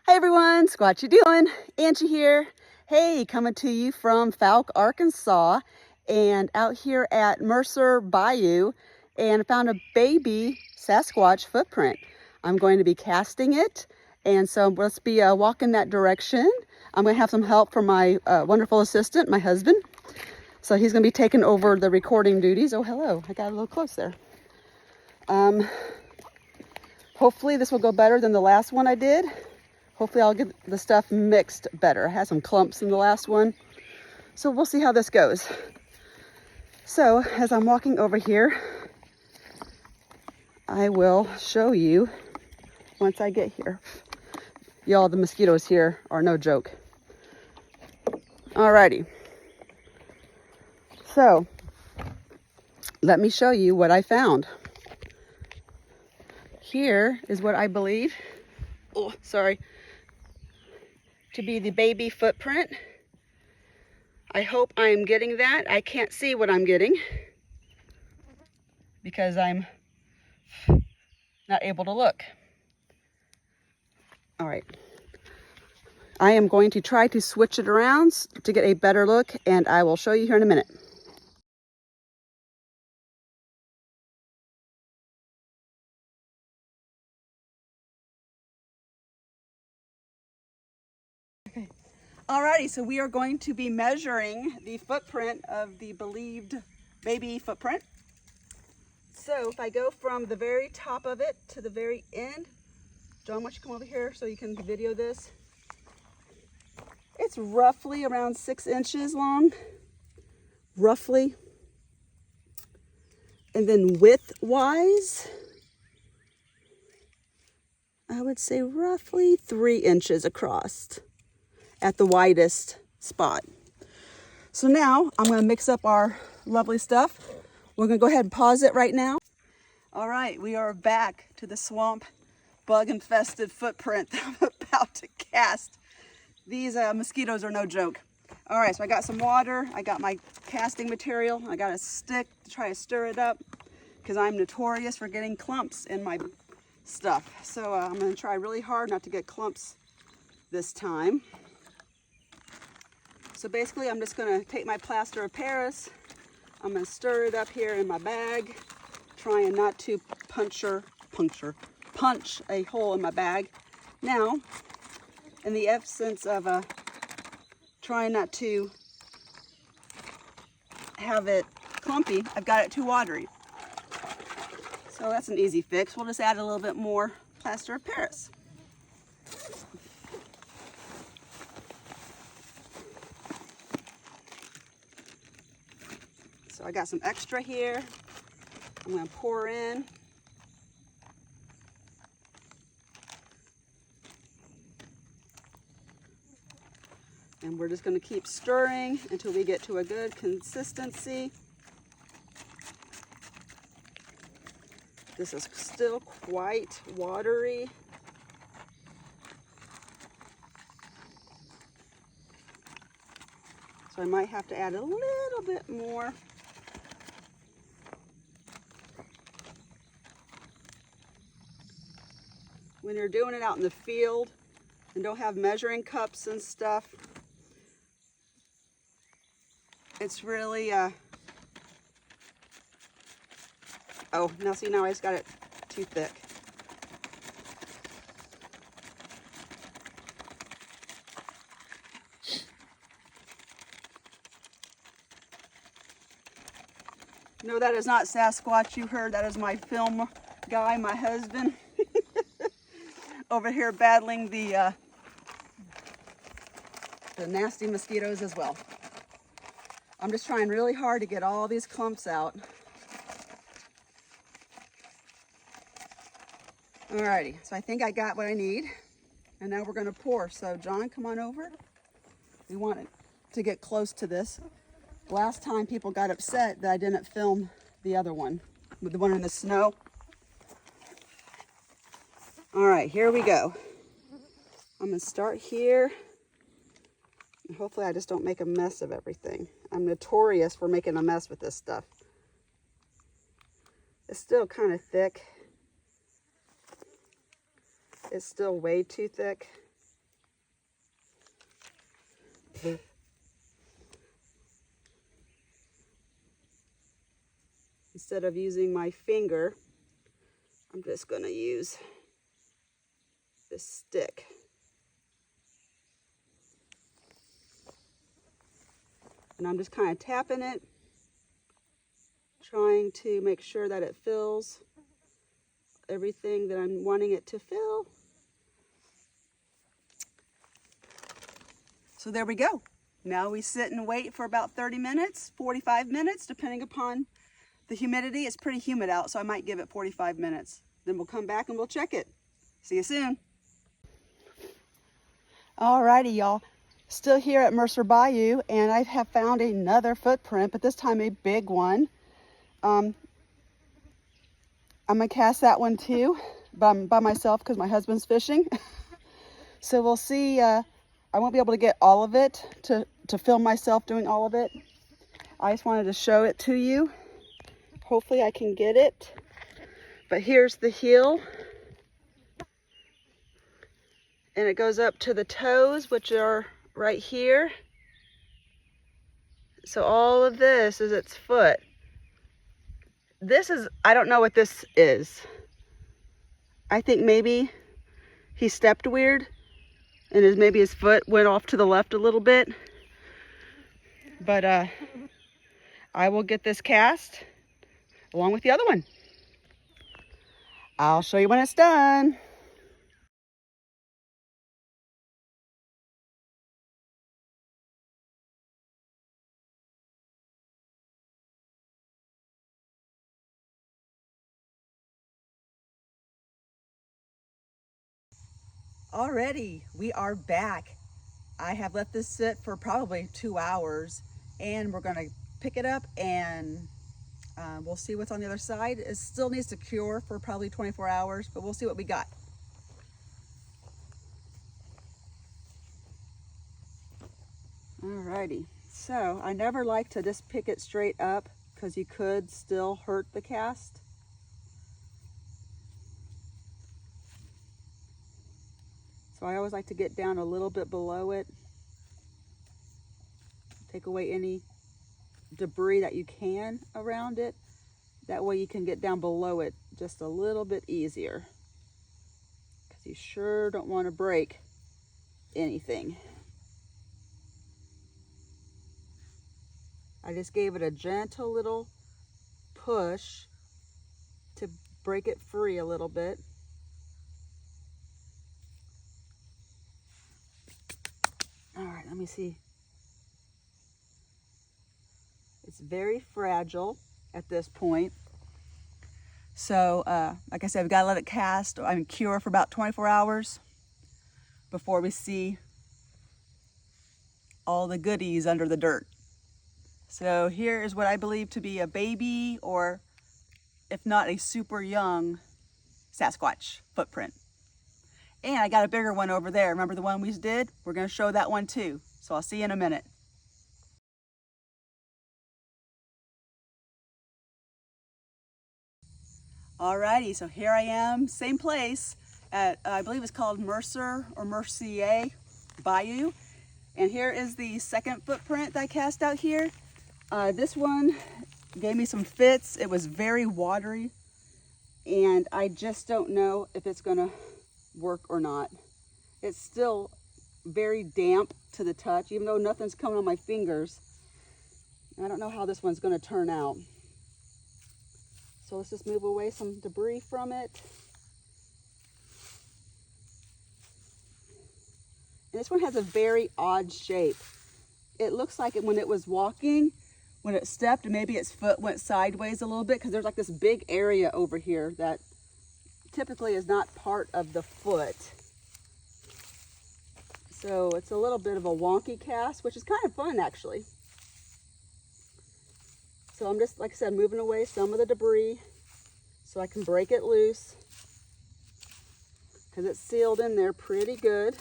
Hey everyone, Squatch'ya doing? Angie here. Hey, coming to you from Fouke, Arkansas, and out here at Mercer Bayou, and found a baby Sasquatch footprint. I'm going to be casting it, and so let's be walking that direction. I'm going to have some help from my wonderful assistant, my husband. So he's going to be taking over the recording duties. Oh, hello. I got a little close there. Hopefully this will go better than the last one I did. Hopefully I'll get the stuff mixed better. I had some clumps in the last one. So we'll see how this goes. So as I'm walking over here, I will show you once I get here. Y'all, the mosquitoes here are no joke. Alrighty. So let me show you what I found. Here is what I believe, to be the baby footprint. I hope I'm getting that. I can't see what I'm getting because I'm not able to look. All right. I am going to try to switch it around to get a better look, and I will show you here in a minute. Okay. Alrighty, so we are going to be measuring the footprint of the believed baby footprint. So if I go from the very top of it to the very end, John, why don't you come over here so you can video this? It's roughly around 6 inches long, roughly. And then width-wise, I would say roughly 3 inches across at the widest spot. So now I'm going to mix up our lovely stuff. We're going to go ahead and pause it right now. All right, we are back to the swamp bug-infested footprint that I'm about to cast. These mosquitoes are no joke. All right, so I got some water. I got my casting material. I got a stick to try to stir it up because I'm notorious for getting clumps in my stuff. So I'm going to try really hard not to get clumps this time. So basically, I'm just going to take my plaster of Paris. I'm going to stir it up here in my bag, trying not to punch a hole in my bag. Now, in the essence of trying not to have it clumpy, I've got it too watery. So that's an easy fix. We'll just add a little bit more plaster of Paris. So I got some extra here. I'm going to pour in. And we're just going to keep stirring until we get to a good consistency. This is still quite watery. So I might have to add a little bit more. When you're doing it out in the field and don't have measuring cups and stuff, it's really, oh, now see, now I just got it too thick. No, that is not Sasquatch you heard. That is my film guy, my husband, over here battling the nasty mosquitoes as well. I'm just trying really hard to get all these clumps out. Alrighty, so I think I got what I need. And now we're going to pour. So John, come on over. We want it to get close to this. Last time people got upset that I didn't film the other one, with the one in the snow. All right, here we go. I'm going to start here. And hopefully I just don't make a mess of everything. I'm notorious for making a mess with this stuff. It's still kind of thick. It's still way too thick. Instead of using my finger, I'm just going to use this stick. And I'm just kind of tapping it, trying to make sure that it fills everything that I'm wanting it to fill. So there we go. Now we sit and wait for about 30 minutes, 45 minutes, depending upon the humidity. It's pretty humid out, so I might give it 45 minutes. Then we'll come back and we'll check it. See you soon. Alrighty, y'all. Still here at Mercer Bayou, and I have found another footprint, but this time a big one. I'm gonna cast that one too, by myself because my husband's fishing. So we'll see. I won't be able to get all of it to film myself doing all of it. I just wanted to show it to you. Hopefully I can get it. But here's the heel. And it goes up to the toes, which are right here. So all of this is its foot. This is, I don't know what this is. I think maybe he stepped weird and maybe his foot went off to the left a little bit. But I will get this cast along with the other one. I'll show you when it's done. Alrighty, we are back. I have let this sit for probably 2 hours, and we're gonna pick it up and we'll see what's on the other side. It still needs to cure for probably 24 hours, but we'll see what we got. Alrighty, so I never like to just pick it straight up because you could still hurt the cast. So I always like to get down a little bit below it. Take away any debris that you can around it. That way you can get down below it just a little bit easier. Because you sure don't want to break anything. I just gave it a gentle little push to break it free a little bit. All right, let me see. It's very fragile at this point. So, like I said, we've got to let it cast, cure for about 24 hours before we see all the goodies under the dirt. So here is what I believe to be a baby, or if not a super young Sasquatch footprint. And I got a bigger one over there. Remember the one we did? We're going to show that one too. So I'll see you in a minute. Alrighty, so here I am, same place at, I believe it's called Mercer or Mercier Bayou. And here is the second footprint that I cast out here. This one gave me some fits. It was very watery, and I just don't know if it's gonna work or not. It's still very damp to the touch, even though nothing's coming on my fingers. I don't know how this one's gonna turn out. So let's just move away some debris from it. And this one has a very odd shape. It looks like when it was walking, when it stepped, maybe its foot went sideways a little bit, because there's like this big area over here that typically is not part of the foot. So it's a little bit of a wonky cast, which is kind of fun actually. So I'm just, like I said, moving away some of the debris so I can break it loose, because it's sealed in there pretty good.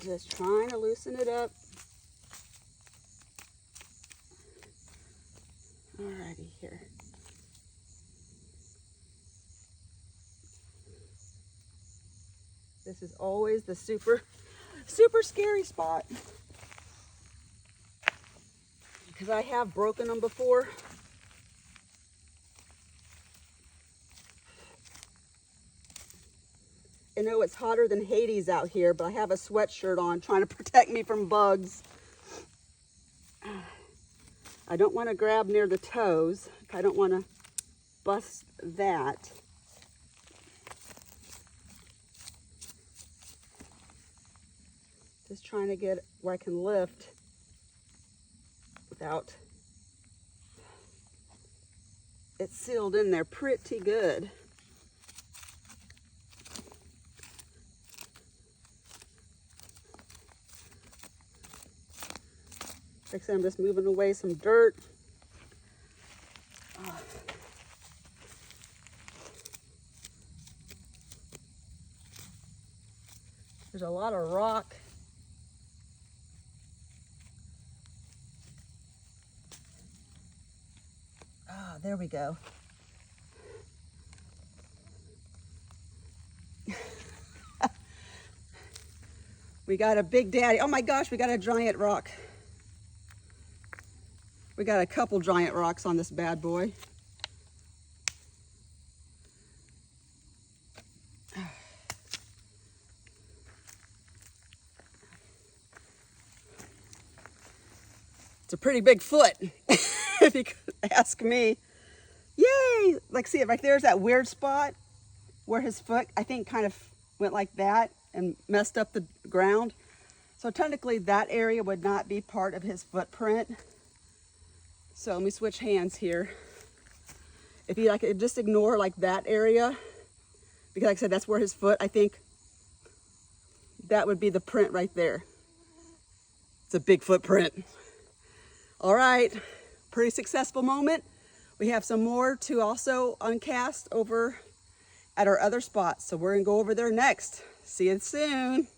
Just trying to loosen it up. Alrighty, here. This is always the super scary spot. Because I have broken them before. I know it's hotter than Hades out here, but I have a sweatshirt on trying to protect me from bugs. I don't want to grab near the toes. I don't want to bust that. Just trying to get where I can lift without it's sealed in there pretty good. Like I said, I'm just moving away some dirt. There's a lot of rock. Ah, there we go. We got a big daddy. Oh my gosh, we got a giant rock. We got a couple giant rocks on this bad boy. It's a pretty big foot, if you could ask me. Yay! Like, see it right there's that weird spot where his foot, I think, kind of went like that and messed up the ground. So technically that area would not be part of his footprint. So let me switch hands here. If you like, just ignore like that area, because like I said, that's where his foot, I think that would be the print right there. It's a big footprint. All right, pretty successful moment. We have some more to also uncast over at our other spots. So we're gonna go over there next. See you soon.